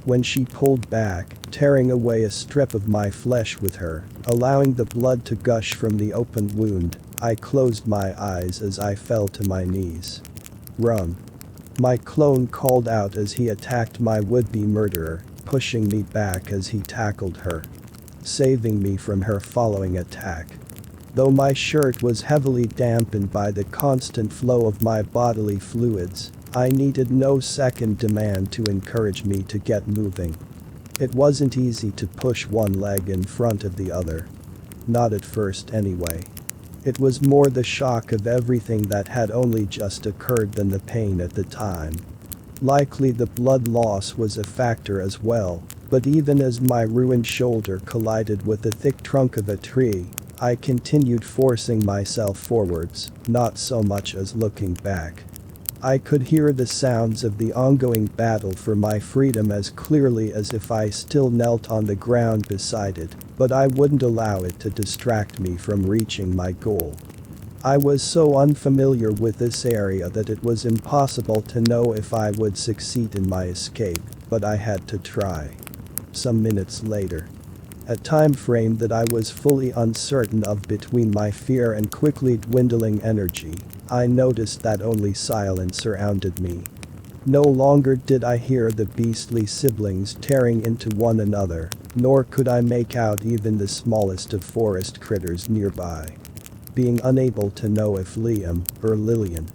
When she pulled back, tearing away a strip of my flesh with her, allowing the blood to gush from the open wound, I closed my eyes as I fell to my knees. "Run!" my clone called out as he attacked my would-be murderer, pushing me back as he tackled her, saving me from her following attack. Though my shirt was heavily dampened by the constant flow of my bodily fluids, I needed no second demand to encourage me to get moving. It wasn't easy to push one leg in front of the other. Not at first anyway. It was more the shock of everything that had only just occurred than the pain at the time. Likely the blood loss was a factor as well, but even as my ruined shoulder collided with the thick trunk of a tree, I continued forcing myself forwards, not so much as looking back. I could hear the sounds of the ongoing battle for my freedom as clearly as if I still knelt on the ground beside it, but I wouldn't allow it to distract me from reaching my goal. I was so unfamiliar with this area that it was impossible to know if I would succeed in my escape, but I had to try. Some minutes later, a time frame that I was fully uncertain of between my fear and quickly dwindling energy, I noticed that only silence surrounded me. No longer did I hear the beastly siblings tearing into one another, nor could I make out even the smallest of forest critters nearby. Being unable to know if Liam, or Lillian,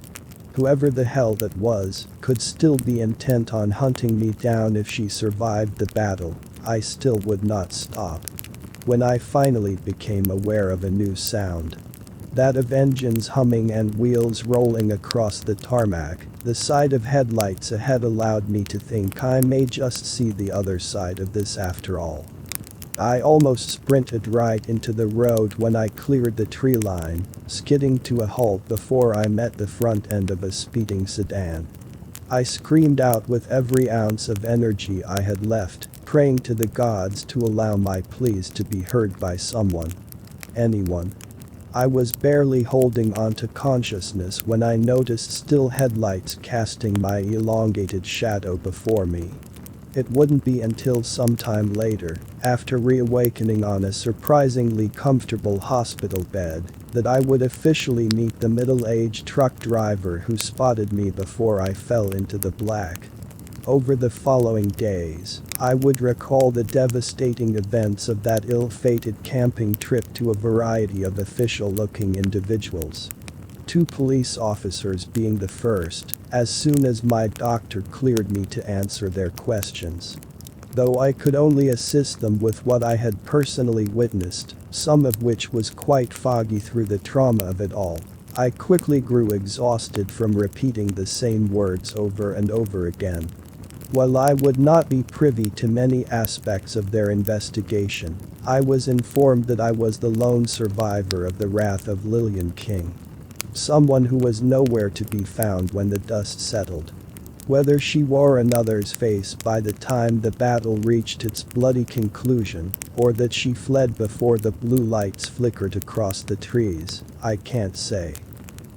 whoever the hell that was, could still be intent on hunting me down if she survived the battle, I still would not stop. When I finally became aware of a new sound, that of engines humming and wheels rolling across the tarmac, the sight of headlights ahead allowed me to think I may just see the other side of this after all. I almost sprinted right into the road when I cleared the tree line, skidding to a halt before I met the front end of a speeding sedan. I screamed out with every ounce of energy I had left, praying to the gods to allow my pleas to be heard by someone. Anyone. I was barely holding on to consciousness when I noticed still headlights casting my elongated shadow before me. It wouldn't be until sometime later, after reawakening on a surprisingly comfortable hospital bed, that I would officially meet the middle-aged truck driver who spotted me before I fell into the black. Over the following days, I would recall the devastating events of that ill-fated camping trip to a variety of official-looking individuals. 2 police officers being the first, as soon as my doctor cleared me to answer their questions. Though I could only assist them with what I had personally witnessed, some of which was quite foggy through the trauma of it all, I quickly grew exhausted from repeating the same words over and over again. While I would not be privy to many aspects of their investigation, I was informed that I was the lone survivor of the wrath of Lillian King. Someone who was nowhere to be found when the dust settled. Whether she wore another's face by the time the battle reached its bloody conclusion, or that she fled before the blue lights flickered across the trees, I can't say.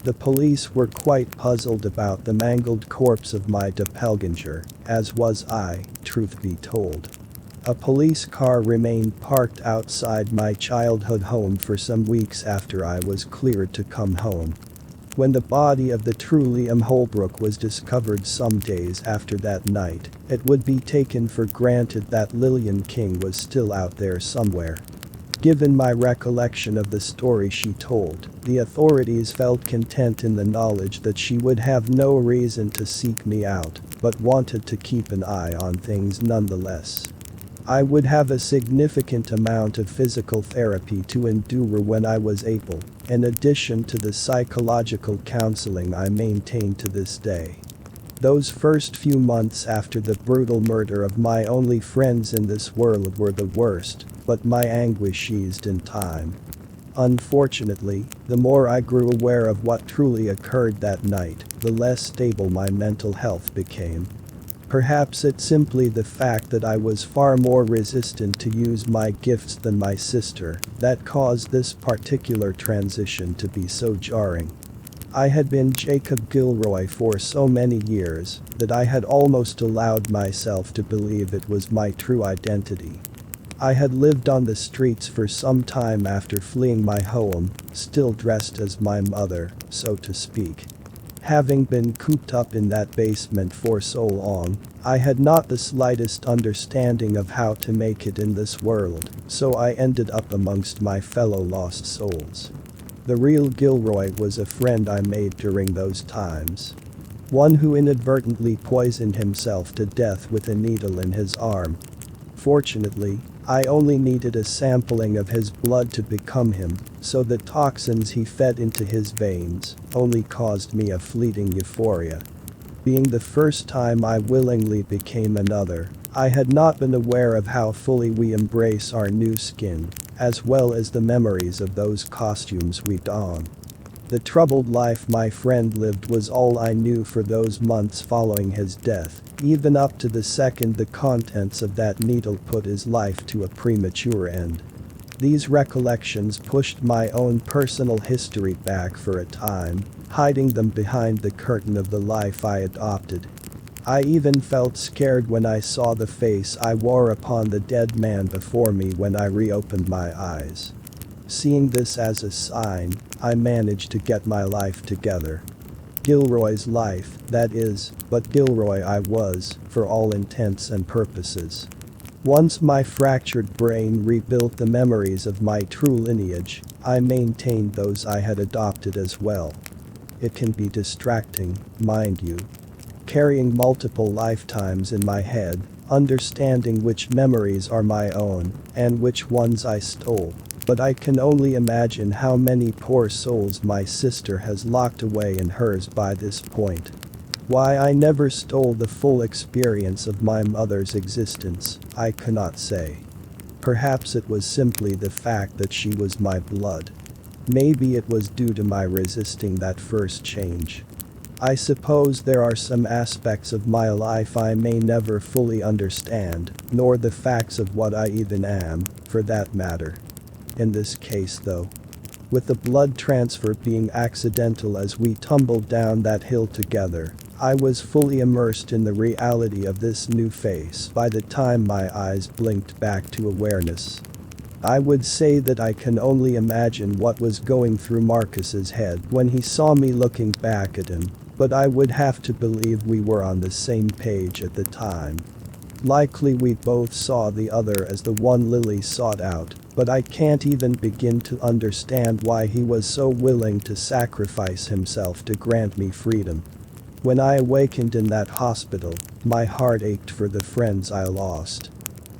The police were quite puzzled about the mangled corpse of my doppelganger, as was I, truth be told. A police car remained parked outside my childhood home for some weeks after I was cleared to come home. When the body of the true Liam Holbrook was discovered some days after that night, it would be taken for granted that Lillian King was still out there somewhere. Given my recollection of the story she told, the authorities felt content in the knowledge that she would have no reason to seek me out, but wanted to keep an eye on things nonetheless. I would have a significant amount of physical therapy to endure when I was able, in addition to the psychological counseling I maintain to this day. Those first few months after the brutal murder of my only friends in this world were the worst, but my anguish eased in time. Unfortunately, the more I grew aware of what truly occurred that night, the less stable my mental health became. Perhaps it's simply the fact that I was far more resistant to use my gifts than my sister that caused this particular transition to be so jarring. I had been Jacob Gilroy for so many years that I had almost allowed myself to believe it was my true identity. I had lived on the streets for some time after fleeing my home, still dressed as my mother, so to speak. Having been cooped up in that basement for so long, I had not the slightest understanding of how to make it in this world, so I ended up amongst my fellow lost souls. The real Gilroy was a friend I made during those times. One who inadvertently poisoned himself to death with a needle in his arm. Fortunately, I only needed a sampling of his blood to become him, so the toxins he fed into his veins only caused me a fleeting euphoria. Being the first time I willingly became another, I had not been aware of how fully we embrace our new skin, as well as the memories of those costumes we don. The troubled life my friend lived was all I knew for those months following his death, even up to the second the contents of that needle put his life to a premature end. These recollections pushed my own personal history back for a time, hiding them behind the curtain of the life I adopted. I even felt scared when I saw the face I wore upon the dead man before me when I reopened my eyes. Seeing this as a sign, I managed to get my life together. Gilroy's life, that is, but Gilroy I was, for all intents and purposes. Once my fractured brain rebuilt the memories of my true lineage, I maintained those I had adopted as well. It can be distracting, mind you. Carrying multiple lifetimes in my head, understanding which memories are my own, and which ones I stole. But I can only imagine how many poor souls my sister has locked away in hers by this point. Why I never stole the full experience of my mother's existence, I cannot say. Perhaps it was simply the fact that she was my blood. Maybe it was due to my resisting that first change. I suppose there are some aspects of my life I may never fully understand, nor the facts of what I even am, for that matter. In this case though, with the blood transfer being accidental as we tumbled down that hill together, I was fully immersed in the reality of this new face by the time my eyes blinked back to awareness. I would say that I can only imagine what was going through Marcus's head when he saw me looking back at him, but I would have to believe we were on the same page at the time. Likely we both saw the other as the one Lily sought out, but I can't even begin to understand why he was so willing to sacrifice himself to grant me freedom. When I awakened in that hospital, my heart ached for the friends I lost.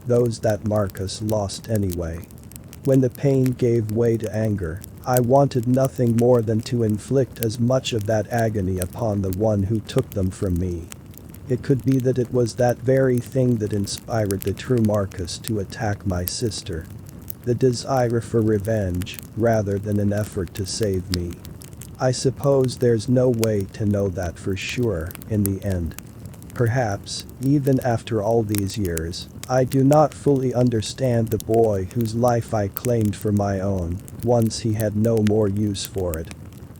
Those that Marcus lost anyway. When the pain gave way to anger, I wanted nothing more than to inflict as much of that agony upon the one who took them from me. It could be that it was that very thing that inspired the true Marcus to attack my sister. The desire for revenge, rather than an effort to save me. I suppose there's no way to know that for sure, in the end. Perhaps, even after all these years, I do not fully understand the boy whose life I claimed for my own, once he had no more use for it.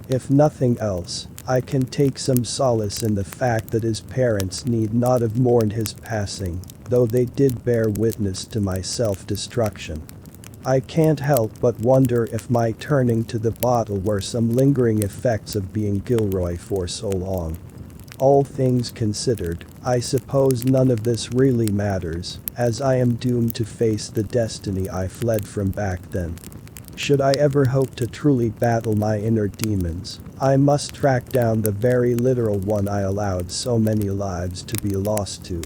If nothing else, I can take some solace in the fact that his parents need not have mourned his passing, though they did bear witness to my self-destruction. I can't help but wonder if my turning to the bottle were some lingering effects of being Gilroy for so long. All things considered, I suppose none of this really matters, as I am doomed to face the destiny I fled from back then. Should I ever hope to truly battle my inner demons, I must track down the very literal one I allowed so many lives to be lost to.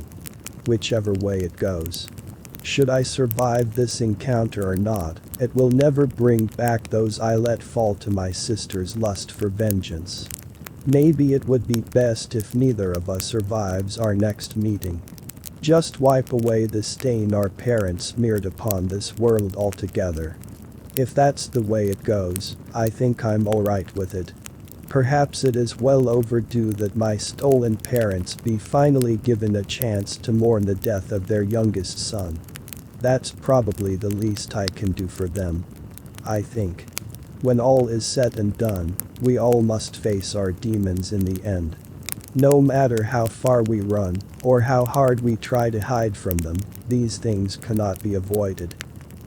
Whichever way it goes. Should I survive this encounter or not, it will never bring back those I let fall to my sister's lust for vengeance. Maybe it would be best if neither of us survives our next meeting. Just wipe away the stain our parents smeared upon this world altogether. If that's the way it goes, I think I'm alright with it. Perhaps it is well overdue that my stolen parents be finally given a chance to mourn the death of their youngest son. That's probably the least I can do for them. I think. When all is said and done, we all must face our demons in the end. No matter how far we run, or how hard we try to hide from them, these things cannot be avoided.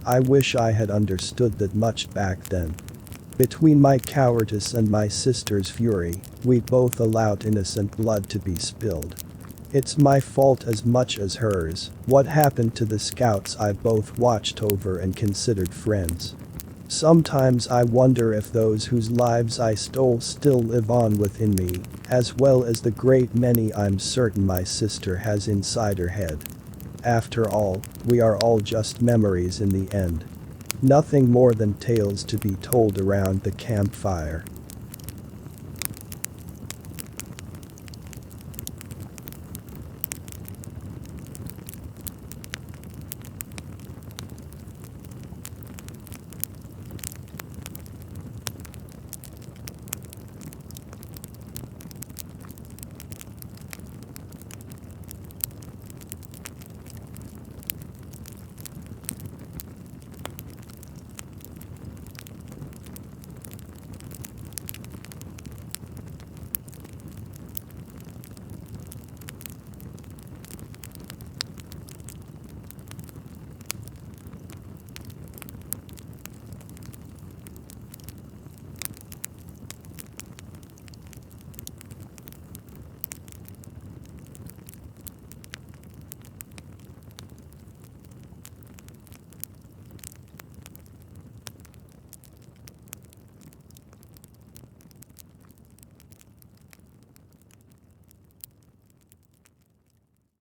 I wish I had understood that much back then. Between my cowardice and my sister's fury, we both allowed innocent blood to be spilled. It's my fault as much as hers. What happened to the scouts I both watched over and considered friends? Sometimes I wonder if those whose lives I stole still live on within me, as well as the great many I'm certain my sister has inside her head. After all, we are all just memories in the end. Nothing more than tales to be told around the campfire.